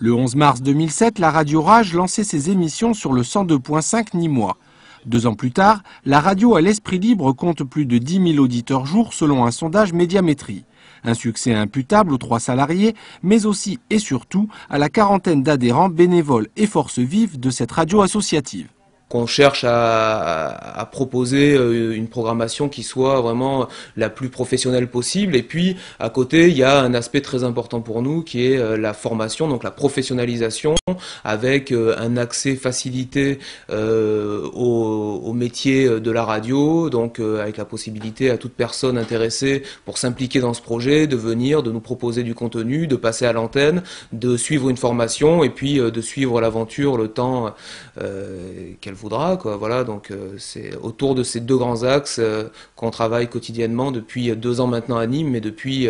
Le 11 mars 2007, la radio Rage lançait ses émissions sur le 102.5 Nîmois. 2 ans plus tard, la radio à l'esprit libre compte plus de 10 000 auditeurs jour selon un sondage Médiamétrie. Un succès imputable aux 3 salariés, mais aussi et surtout à la quarantaine d'adhérents bénévoles et forces vives de cette radio associative. Qu'on cherche à proposer une programmation qui soit vraiment la plus professionnelle possible. Et puis, à côté, il y a un aspect très important pour nous qui est la formation, donc la professionnalisation, avec un accès facilité au métier de la radio, donc avec la possibilité à toute personne intéressée pour s'impliquer dans ce projet, de venir, de nous proposer du contenu, de passer à l'antenne, de suivre une formation et puis de suivre l'aventure le temps qu'elle voudra, quoi. Voilà, donc c'est autour de ces 2 grands axes qu'on travaille quotidiennement depuis 2 ans maintenant à Nîmes, mais depuis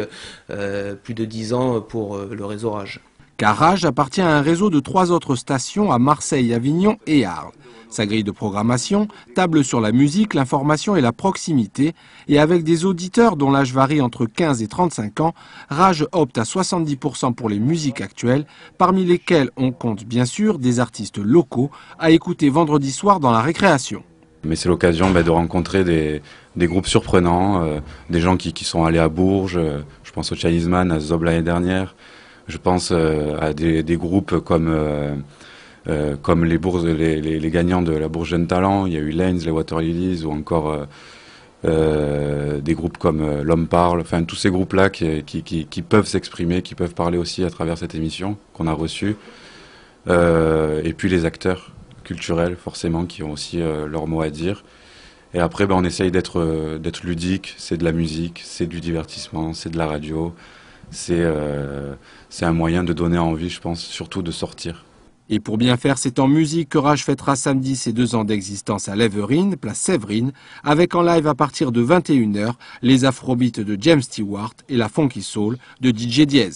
plus de 10 ans pour le réseau Rage. Car Rage appartient à un réseau de 3 autres stations à Marseille, Avignon et Arles. Sa grille de programmation table sur la musique, l'information et la proximité. Et avec des auditeurs dont l'âge varie entre 15 et 35 ans, Rage opte à 70% pour les musiques actuelles, parmi lesquelles on compte bien sûr des artistes locaux à écouter vendredi soir dans la récréation. Mais c'est l'occasion de rencontrer des groupes surprenants, des gens qui sont allés à Bourges, je pense au Chinese Man, à Zob l'année dernière, je pense à des groupes comme les gagnants de la Bourse Jeunes Talents, il y a eu Lanes, les Water Lilies ou encore des groupes comme L'Homme Parle, enfin tous ces groupes-là qui peuvent s'exprimer, qui peuvent parler aussi à travers cette émission qu'on a reçue. Et puis les acteurs culturels forcément qui ont aussi leur mot à dire. Et après on essaye d'être ludique, c'est de la musique, c'est du divertissement, c'est de la radio, c'est un moyen de donner envie, je pense, surtout de sortir. Et pour bien faire, c'est en musique que Rage fêtera samedi ses 2 ans d'existence à l'Everine, place Séverine, avec en live à partir de 21 h les afrobeats de James Stewart et la funky soul de DJ Diez.